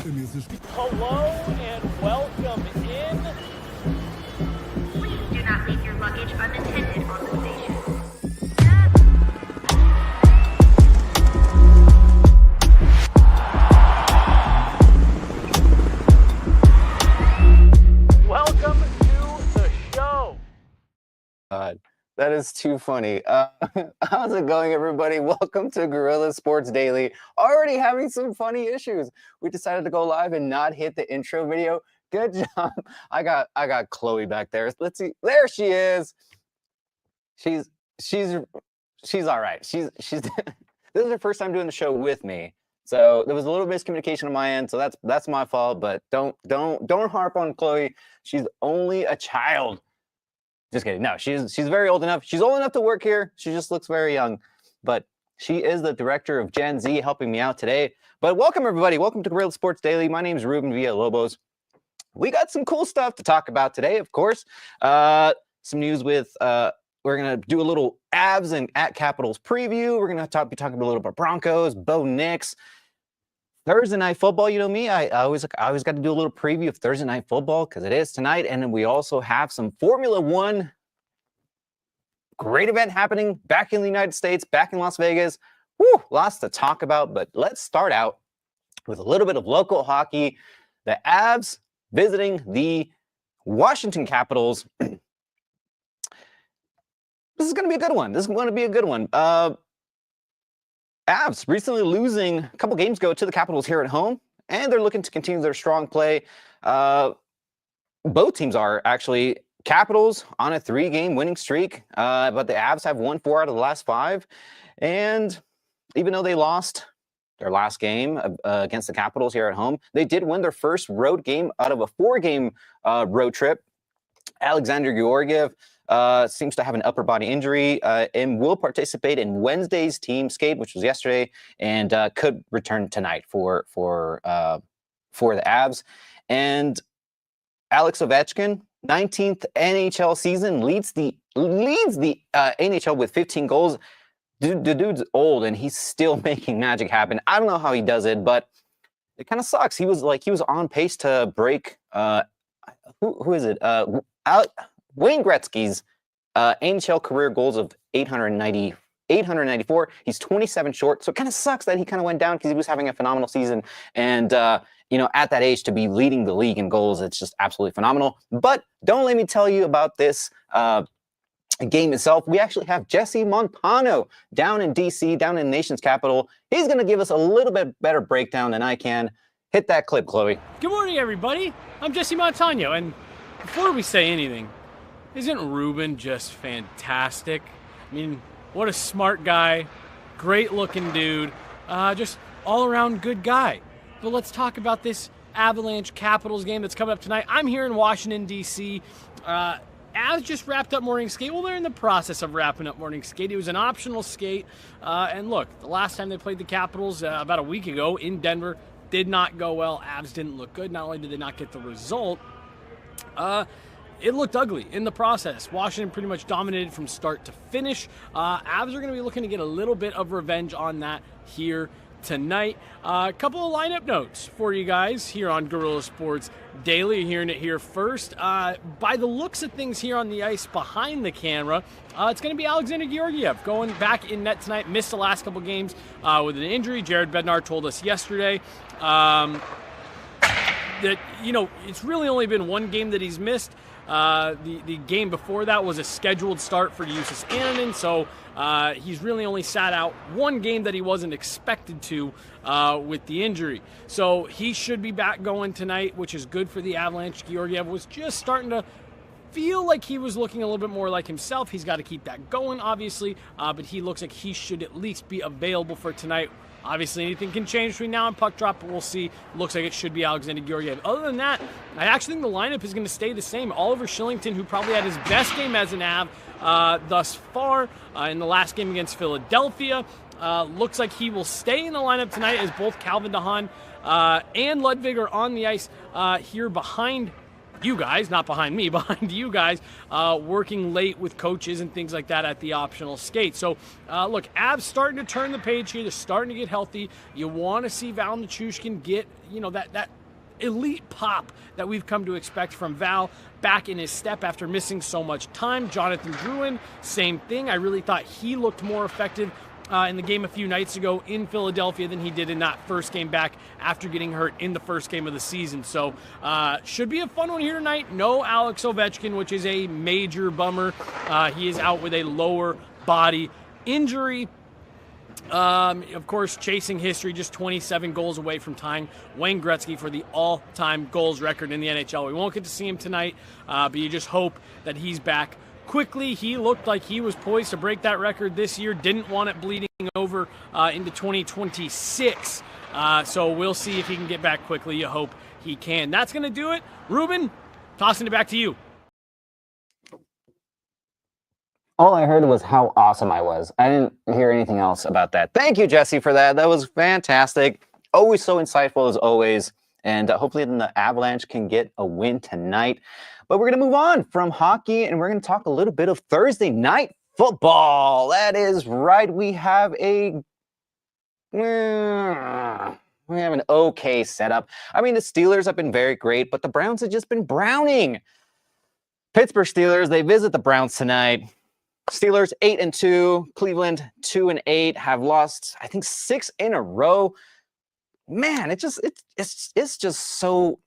Hello and welcome in. Please do not leave your luggage unattended on the station. Welcome to the show. God, that is too funny. How's it going, everybody? Welcome to Guerilla Sports Daily. Already having some funny issues. We decided to go live and not hit the intro video. Good job. I got Chloe back there. Let's see. There she is. She's all right. She's this is her first time doing the show with me. So there was a little miscommunication on my end, so that's my fault, but don't harp on Chloe. She's only a child. Just kidding. No, she's very old enough. She's old enough to work here. She just looks very young. But she is the director of Gen Z, helping me out today. But welcome, everybody. Welcome to Guerilla Sports Daily. My name is Ruben Villalobos. We got some cool stuff to talk about today, of course. Some news with we're going to do a little Avs and at Capitals preview. We're going to be talking a little about Broncos, NIX. Thursday night football, you know me, I always got to do a little preview of Thursday night football because it is tonight. And then we also have some Formula One great event happening back in the United States, back in Las Vegas. Woo, lots to talk about, but let's start out with a little bit of local hockey. The Avs visiting the Washington Capitals. This is going to be a good one. Avs recently losing a couple games ago to the Capitals here at home, and they're looking to continue their strong play. Both teams are actually. Capitals on a 3-game winning streak, but the Avs have won 4 out of the last 5. And even though they lost their last game against the Capitals here at home, they did win their first road game out of a 4-game road trip. Alexander Georgiev seems to have an upper body injury and will participate in Wednesday's team skate, which was yesterday, and could return tonight for the Avs. And Alex Ovechkin, 19th NHL season, leads the NHL with 15 goals. The dude's old and he's still making magic happen. I don't know how he does it, but it kind of sucks. He was on pace to break who is it? Wayne Gretzky's NHL career goals of 894. He's 27 short, so it kind of sucks that he kind of went down because he was having a phenomenal season. And at that age to be leading the league in goals, it's just absolutely phenomenal. But don't let me tell you about this game itself. We actually have Jesse Montano down in DC, down in the nation's capital. He's going to give us a little bit better breakdown than I can. Hit that clip, Chloe. Good morning, everybody. I'm Jesse Montano, and before we say anything, isn't Ruben just fantastic? I mean, what a smart guy, great-looking dude, just all-around good guy. But let's talk about this Avalanche Capitals game that's coming up tonight. I'm here in Washington, D.C. Avs just wrapped up morning skate. Well, they're in the process of wrapping up morning skate. It was an optional skate. And look, the last time they played the Capitals about a week ago in Denver did not go well. Avs didn't look good. Not only did they not get the result, it looked ugly in the process. Washington pretty much dominated from start to finish. Avs are going to be looking to get a little bit of revenge on that here tonight. A couple of lineup notes for you guys here on Guerilla Sports Daily. You're hearing it here first. By the looks of things here on the ice behind the camera, it's going to be Alexander Georgiev going back in net tonight. Missed the last couple games with an injury. Jared Bednar told us yesterday that it's really only been one game that he's missed. The game before that was a scheduled start for Justus Annunen, so he's really only sat out one game that he wasn't expected to with the injury. So he should be back going tonight, which is good for the Avalanche. Georgiev was just starting to feel like he was looking a little bit more like himself. He's got to keep that going, obviously, but he looks like he should at least be available for tonight. Obviously, anything can change between now and puck drop, but we'll see. Looks like it should be Alexander Georgiev. Other than that, I actually think the lineup is going to stay the same. Oliver Shillington, who probably had his best game as an Av thus far in the last game against Philadelphia, looks like he will stay in the lineup tonight as both Calvin DeHaan and Ludwig are on the ice here behind you guys, not behind me, behind you guys, working late with coaches and things like that at the optional skate. So, look, Avs starting to turn the page here. They're starting to get healthy. You want to see Val Nichushkin get, that elite pop that we've come to expect from Val back in his step after missing so much time. Jonathan Drouin, same thing. I really thought he looked more effective in the game a few nights ago in Philadelphia than he did in that first game back after getting hurt in the first game of the season. So should be a fun one here tonight. No Alex Ovechkin, which is a major bummer. He is out with a lower body injury. Of course, chasing history, just 27 goals away from tying Wayne Gretzky for the all-time goals record in the NHL. We won't get to see him tonight, but you just hope that he's back quickly. He looked like he was poised to break that record this year. Didn't want it bleeding over into 2026. So we'll see if he can get back quickly. You hope he can. That's going to do it. Ruben, tossing it back to you. All I heard was how awesome I was. I didn't hear anything else about that. Thank you, Jesse, for that. That was fantastic. Always so insightful as always. And hopefully the Avalanche can get a win tonight. But we're going to move on from hockey, and we're going to talk a little bit of Thursday night football. That is right. We have an okay setup. I mean, the Steelers have been very great, but the Browns have just been browning. Pittsburgh Steelers, they visit the Browns tonight. Steelers 8-2, Cleveland 2-8, have lost, I think, 6 in a row. Man, it's just so.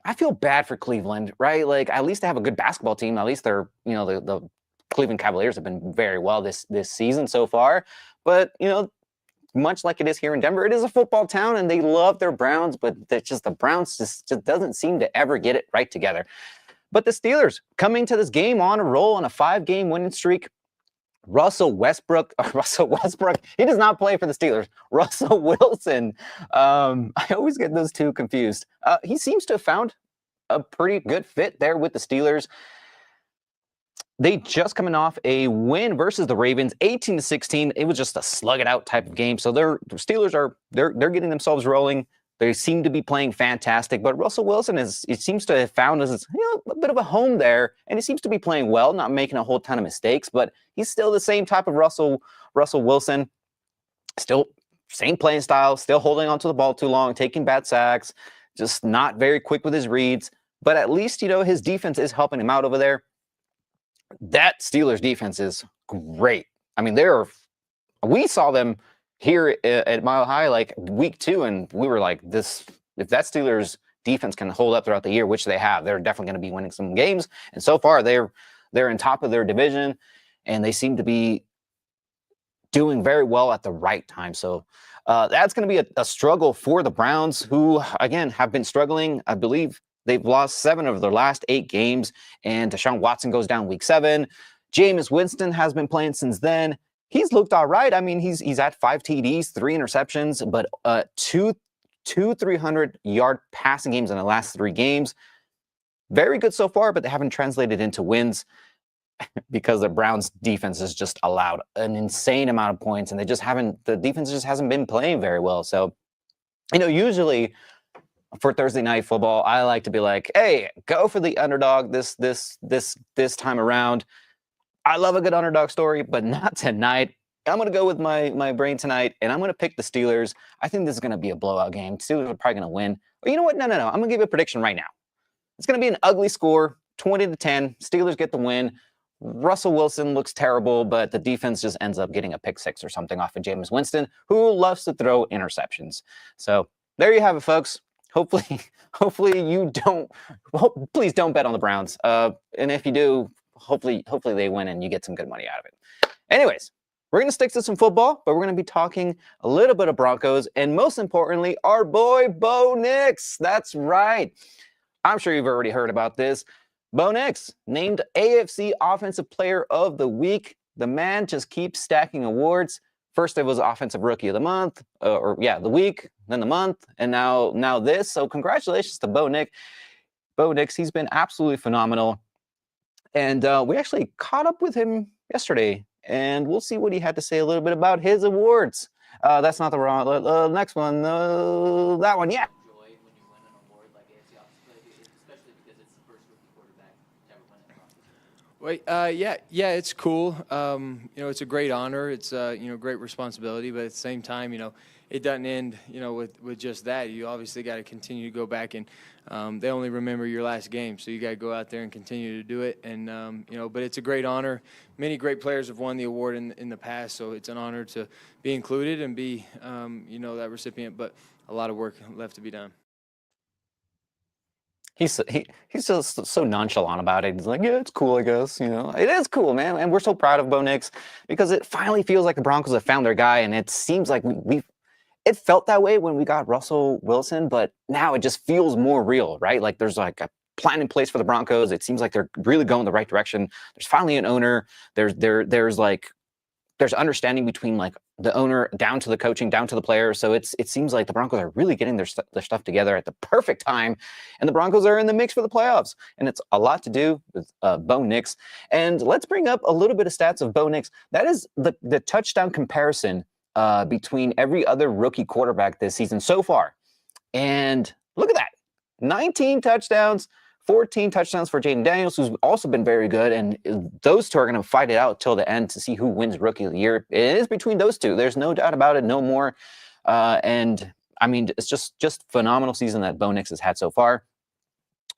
I feel bad for Cleveland, right? Like, at least they have a good basketball team. At least they're, the Cleveland Cavaliers have been very well this season so far. But much like it is here in Denver, it is a football town, and they love their Browns. But the Browns just doesn't seem to ever get it right together. But the Steelers coming to this game on a roll on a 5-game winning streak. Russell Westbrook, he does not play for the Steelers. Russell Wilson, I always get those two confused. He seems to have found a pretty good fit there with the Steelers. They just coming off a win versus the Ravens, 18-16. It was just a slug it out type of game. So the Steelers they're getting themselves rolling. They seem to be playing fantastic, but Russell Wilson seems to have found a bit of a home there, and he seems to be playing well, not making a whole ton of mistakes, but he's still the same type of Russell Wilson, still same playing style, still holding onto the ball too long, taking bad sacks, just not very quick with his reads, but at least, his defense is helping him out over there. That Steelers defense is great. I mean, we saw them here at Mile High, like week 2, and we were like, if that Steelers defense can hold up throughout the year, which they have, they're definitely going to be winning some games. And so far, they're in top of their division, and they seem to be doing very well at the right time. So that's going to be a struggle for the Browns, who, again, have been struggling. I believe they've lost 7 of their last 8 games, and Deshaun Watson goes down week 7. Jameis Winston has been playing since then. He's looked all right. I mean, he's at 5 TDs, 3 interceptions, but two 300-yard passing games in the last 3 games. Very good so far, but they haven't translated into wins because the Browns defense has just allowed an insane amount of points, and the defense just hasn't been playing very well. So, usually for Thursday night football, I like to be like, hey, go for the underdog this time around. I love a good underdog story, but not tonight. I'm going to go with my brain tonight, and I'm going to pick the Steelers. I think this is going to be a blowout game. Steelers are probably going to win. But you know what? No. I'm going to give you a prediction right now. It's going to be an ugly score, 20-10. Steelers get the win. Russell Wilson looks terrible, but the defense just ends up getting a pick 6 or something off of Jameis Winston, who loves to throw interceptions. So there you have it, folks. Hopefully you don't. Please don't bet on the Browns. And if you do, hopefully they win and you get some good money out of it. Anyways, we're going to stick to some football, but we're going to be talking a little bit of Broncos, and most importantly, our boy Bo Nix. That's right. I'm sure you've already heard about this. Bo Nix named AFC Offensive Player of the Week. The man just keeps stacking awards. First, it was Offensive Rookie of the Month, the week, then the month, and now this. So congratulations to Bo Nix. Bo Nix, he's been absolutely phenomenal. And we actually caught up with him yesterday, and we'll see what he had to say a little bit about his awards. That's not the wrong. Next one, that one, yeah. Joy when you win an award like AFC Offensive Player, especially because it's the first rookie quarterback to ever win it. Yeah, it's cool. It's a great honor. It's great responsibility, but at the same time, it doesn't end, with just that. You obviously got to continue to go back and they only remember your last game, so you got to go out there and continue to do it. And but it's a great honor. Many great players have won the award in the past, so it's an honor to be included and be that recipient. But a lot of work left to be done. He's just so nonchalant about it. He's like, yeah, it's cool, I guess. It is cool, man. And we're so proud of Bo Nix because it finally feels like the Broncos have found their guy. And it seems like it felt that way when we got Russell Wilson, but now it just feels more real, right? Like there's like a plan in place for the Broncos. It seems like they're really going the right direction. There's finally an owner. There's understanding between like the owner down to the coaching, down to the players. So it seems like the Broncos are really getting their stuff together at the perfect time. And the Broncos are in the mix for the playoffs. And it's a lot to do with Bo Nix. And let's bring up a little bit of stats of Bo Nix. That is the touchdown comparison between every other rookie quarterback this season so far. And look at that. 19 touchdowns. 14 touchdowns for Jaden Daniels, who's also been very good, and those two are going to fight it out till the end to see who wins Rookie of the Year. It is between those two. There's no doubt about it, no more. And, I mean, it's just phenomenal season that Bo Nix has had so far.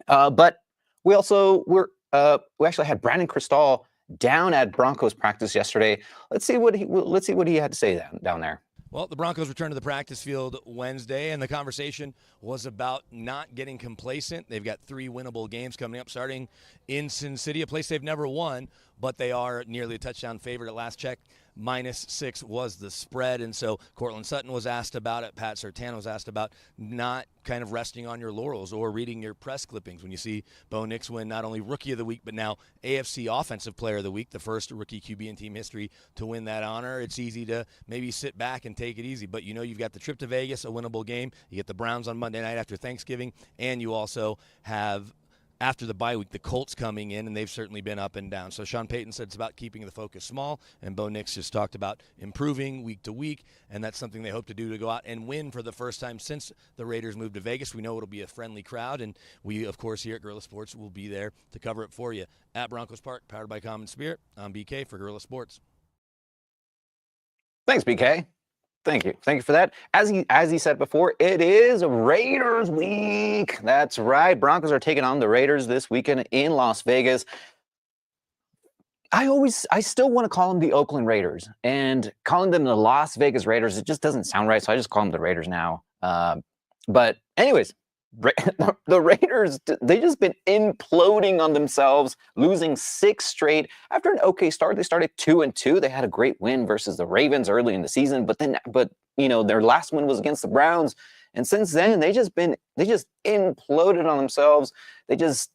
But we actually had Brandon Cristal down at Broncos practice yesterday. Let's see what he had to say down there. Well, the Broncos returned to the practice field Wednesday, and the conversation was about not getting complacent. They've got 3 winnable games coming up, starting in Sin City, a place they've never won, but they are nearly a touchdown favorite at last check. -6 was the spread, and so Cortland Sutton was asked about it. Pat Surtain was asked about not kind of resting on your laurels or reading your press clippings when you see Bo Nix win not only Rookie of the Week, but now AFC Offensive Player of the Week, the first rookie QB in team history to win that honor. It's easy to maybe sit back and take it easy, but you've got the trip to Vegas, a winnable game. You get the Browns on Monday night after Thanksgiving, and you also have, after the bye week, the Colts coming in, and they've certainly been up and down. So Sean Payton said it's about keeping the focus small, and Bo Nix just talked about improving week to week, and that's something they hope to do to go out and win for the first time since the Raiders moved to Vegas. We know it'll be a friendly crowd, and we, of course, here at Guerilla Sports will be there to cover it for you. At Broncos Park, powered by Common Spirit, I'm BK for Guerilla Sports. Thanks, BK. Thank you for that. As he said before, it is Raiders week. That's right. Broncos are taking on the Raiders this weekend in Las Vegas. I still want to call them the Oakland Raiders, and calling them the Las Vegas Raiders, it just doesn't sound right. So I just call them the Raiders now. But anyways, the Raiders, they just been imploding on themselves, losing 6 straight. After an okay start, they started 2-2. They had a great win versus the Ravens early in the season, but their last win was against the Browns, and since then they just imploded on themselves. They just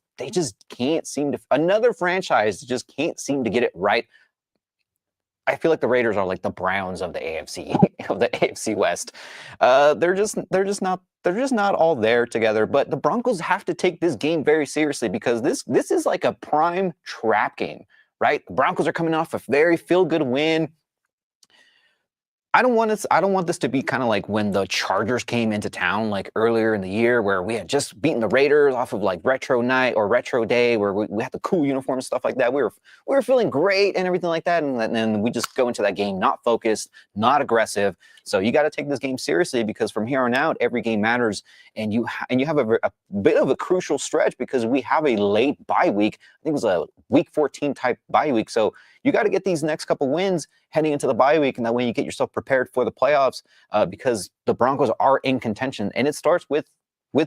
can't seem to. Another franchise just can't seem to get it right. I feel like the Raiders are like the Browns of the AFC of the AFC West. They're just not all there together. But the Broncos have to take this game very seriously because this is like a prime trap game, right? The Broncos are coming off a very feel-good win. I don't want this to be kind of like when the Chargers came into town like earlier in the year where we had just beaten the Raiders off of like retro night or retro day where we had the cool uniform and stuff like that. We were feeling great and everything like that. And then we just go into that game not focused, not aggressive. So you got to take this game seriously because from here on out, every game matters. And you have a bit of a crucial stretch because we have a late bye week. I think it was a week 14 type bye week. So you got to get these next couple wins heading into the bye week, and that way you get yourself prepared for the playoffs because the Broncos are in contention. And it starts with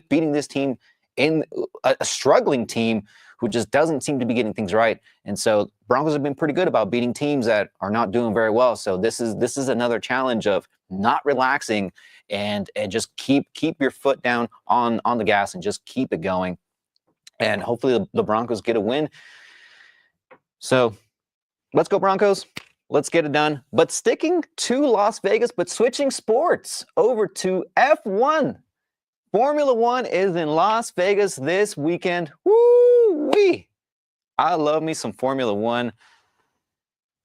beating this team in a struggling team who just doesn't seem to be getting things right. And so Broncos have been pretty good about beating teams that are not doing very well. So this is another challenge of not relaxing and just keep your foot down on the gas and just keep it going. And hopefully the Broncos get a win. So let's go Broncos. Let's get it done. But sticking to Las Vegas, but switching sports over to F1. Formula One is in Las Vegas this weekend. Woo-wee! I love me some Formula One.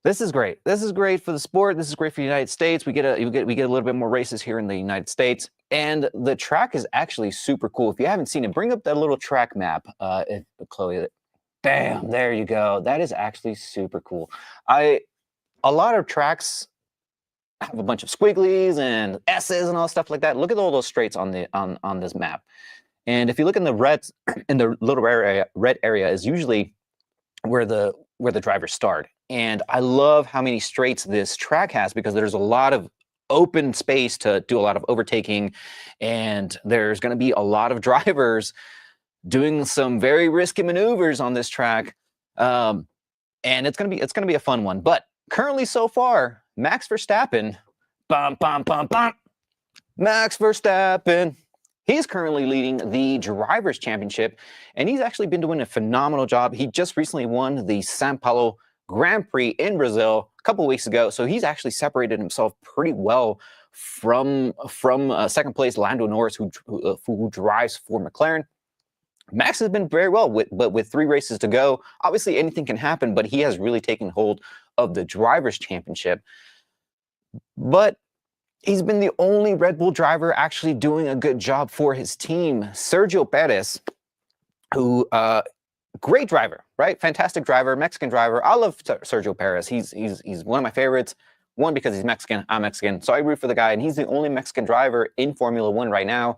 This is great. This is great for the sport. This is great for the United States. We get a little bit more races here in the United States. And the track is actually super cool. If you haven't seen it, bring up that little track map, Chloe. Bam, there you go. That is actually super cool. A lot of tracks have a bunch of squigglies and S's and all stuff like that. Look at all those straights on this map. And if you look in the reds, in the little red area is usually where the drivers start. And I love how many straights this track has because there's a lot of open space to do a lot of overtaking, and there's going to be a lot of drivers doing some very risky maneuvers on this track, and it's going to be a fun one. But currently, so far, Max Verstappen, Max Verstappen. He's currently leading the Drivers' Championship, and he's actually been doing a phenomenal job. He just recently won the São Paulo Grand Prix in Brazil a couple of weeks ago, so he's actually separated himself pretty well from second place Lando Norris, who drives for McLaren. Max has been very well, but with 3 races to go, obviously anything can happen, but he has really taken hold of the Drivers' Championship. But he's been the only Red Bull driver actually doing a good job for his team. Sergio Perez, who great driver, right? Fantastic driver, Mexican driver. I love Sergio Perez. He's one of my favorites. One, because he's Mexican. I'm Mexican, so I root for the guy, and he's the only Mexican driver in Formula One right now.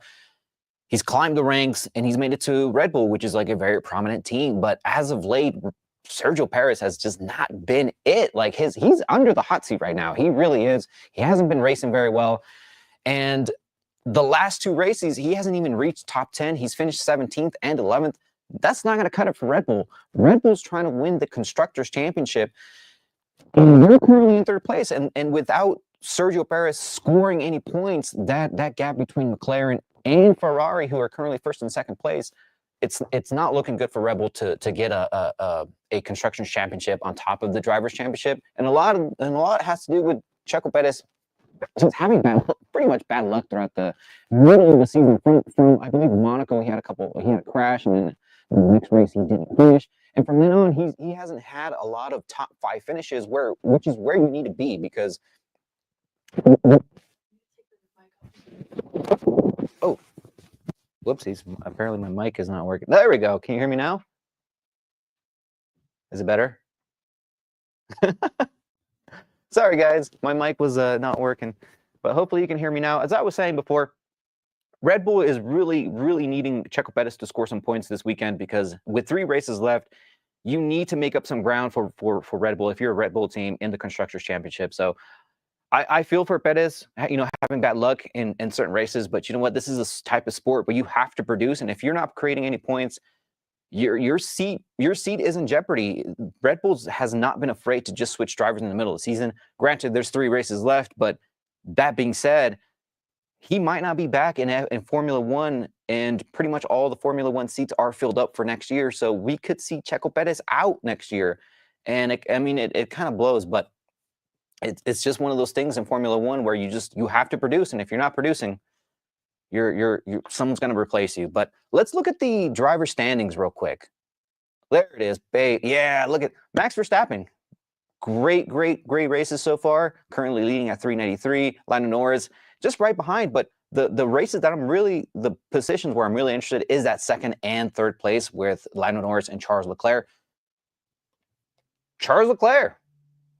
He's climbed the ranks, and he's made it to Red Bull, which is like a very prominent team. But as of late, Sergio Perez has just not been it. Like he's under the hot seat right now. He really is. He hasn't been racing very well. And the last 2 races, he hasn't even reached top 10. He's finished 17th and 11th. That's not going to cut it for Red Bull. Red Bull's trying to win the Constructors' Championship. And they're currently in 3rd place. And without Sergio Perez scoring any points, that gap between McLaren and Ferrari, who are currently 1st and 2nd place, it's not looking good for Red Bull to get a Constructors' Championship on top of the Drivers' Championship. And a lot has to do with Checo Perez just having pretty much bad luck throughout the middle of the season. From I believe Monaco, he had a crash, and then the next race he didn't finish. And from then on, he hasn't had a lot of top 5 finishes, which is where you need to be, because oh, whoopsies! Apparently my mic is not working. There we go. Can you hear me now? Is it better? Sorry, guys. My mic was not working, but hopefully you can hear me now. As I was saying before, Red Bull is really, really needing Checo Perez to score some points this weekend, because with 3 races left, you need to make up some ground for Red Bull if you're a Red Bull team in the Constructors' Championship. So I feel for Perez, having bad luck in certain races, but you know what? This is a type of sport where you have to produce, and if you're not creating any points, your seat is in jeopardy. Red Bull has not been afraid to just switch drivers in the middle of the season. Granted, there's 3 races left, but that being said, he might not be back in Formula One, and pretty much all the Formula One seats are filled up for next year. So we could see Checo Perez out next year, and it kind of blows, but it's just one of those things in Formula One where you have to produce, and if you're not producing, someone's going to replace you. But let's look at the driver standings real quick. There it is. Yeah, look at Max Verstappen. Great races so far. Currently leading at 393. Lando Norris just right behind. But the races that the positions where I'm really interested is that 2nd and 3rd place with Lando Norris and Charles Leclerc. Charles Leclerc,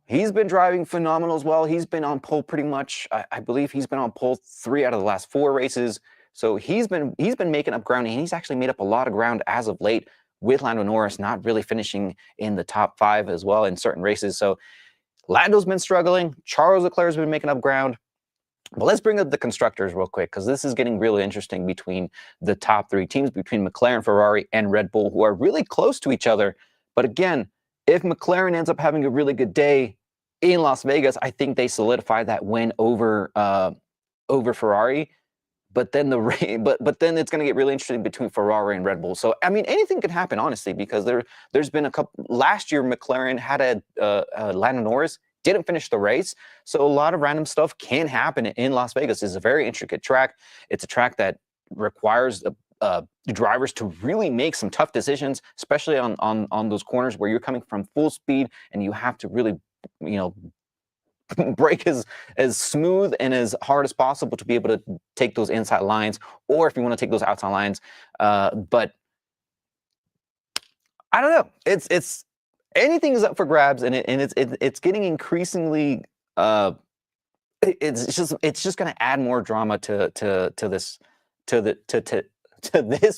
he's been driving phenomenal as well. He's been on pole pretty much. I believe he's been on pole 3 out of the last 4 races. So he's been making up ground, and he's actually made up a lot of ground as of late, with Lando Norris not really finishing in the top 5 as well in certain races. So Lando's been struggling. Charles Leclerc's been making up ground. But let's bring up the Constructors real quick, because this is getting really interesting between the top 3 teams, between McLaren, Ferrari, and Red Bull, who are really close to each other. But again, if McLaren ends up having a really good day in Las Vegas, I think they solidify that win over Ferrari. But then but then it's going to get really interesting between Ferrari and Red Bull. So I mean, anything could happen, honestly, because there's been a couple. Last year, McLaren had Lando Norris didn't finish the race, so a lot of random stuff can happen in Las Vegas. It's a very intricate track. It's a track that requires the drivers to really make some tough decisions, especially on those corners where you're coming from full speed and you have to really, brake as smooth and as hard as possible to be able to take those inside lines, or if you want to take those outside lines. But I don't know. It's anything is up for grabs, and it's getting increasingly. It's just going to add more drama to this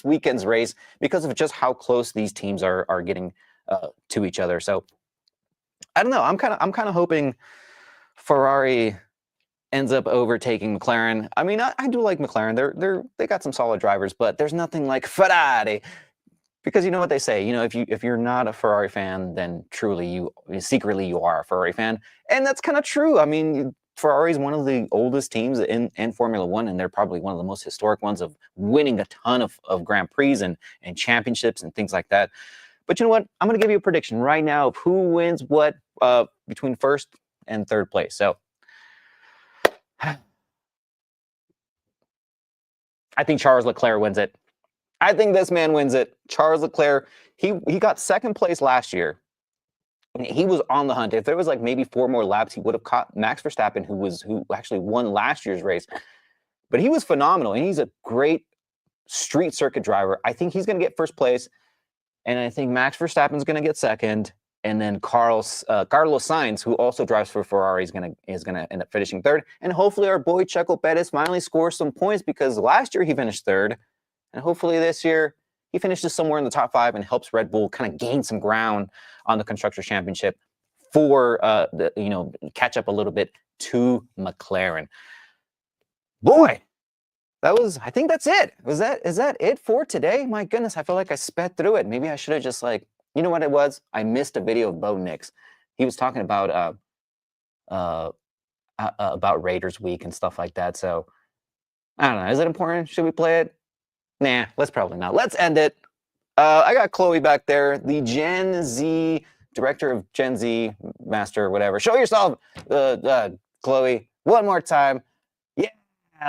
weekend's race because of just how close these teams are getting to each other. So I don't know. I'm kind of hoping Ferrari ends up overtaking McLaren. I mean, I do like McLaren. They got some solid drivers, but there's nothing like Ferrari. Because you know what they say, if you're not a Ferrari fan, then truly secretly you are a Ferrari fan, and that's kind of true. I mean, Ferrari is one of the oldest teams in Formula One, and they're probably one of the most historic ones of winning a ton of Grand Prix and championships and things like that. But you know what? I'm going to give you a prediction right now of who wins what between first and third place. So I think Charles Leclerc wins it. I think this man wins it. Charles Leclerc, he got second place last year. He was on the hunt. If there was like maybe 4 more laps, he would have caught Max Verstappen, who actually won last year's race. But he was phenomenal, and he's a great street circuit driver. I think he's going to get first place, and I think Max Verstappen's going to get second, and then Carlos Sainz, who also drives for Ferrari, is going to end up finishing third. And hopefully our boy Checo Perez finally scores some points, because last year he finished third. And hopefully this year he finishes somewhere in the top 5 and helps Red Bull kind of gain some ground on the Constructors' Championship for catch up a little bit to McLaren. Boy, I think that's it. Is that it for today? My goodness, I feel like I sped through it. Maybe I should have just you know what it was? I missed a video of Bo Nix. He was talking about Raiders Week and stuff like that. So I don't know. Is it important? Should we play it? Nah, let's probably not. Let's end it. I got Chloe back there, the Gen Z director of Gen Z Master, whatever. Show yourself, Chloe, one more time. Yeah,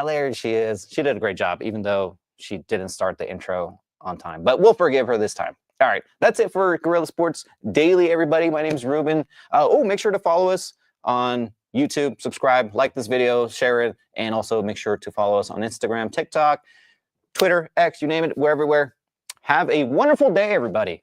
there she is. She did a great job, even though she didn't start the intro on time. But we'll forgive her this time. All right, that's it for Guerilla Sports Daily, everybody. My name is Ruben. Make sure to follow us on YouTube, subscribe, like this video, share it, and also make sure to follow us on Instagram, TikTok, Twitter, X, you name it, we're everywhere. Have a wonderful day, everybody.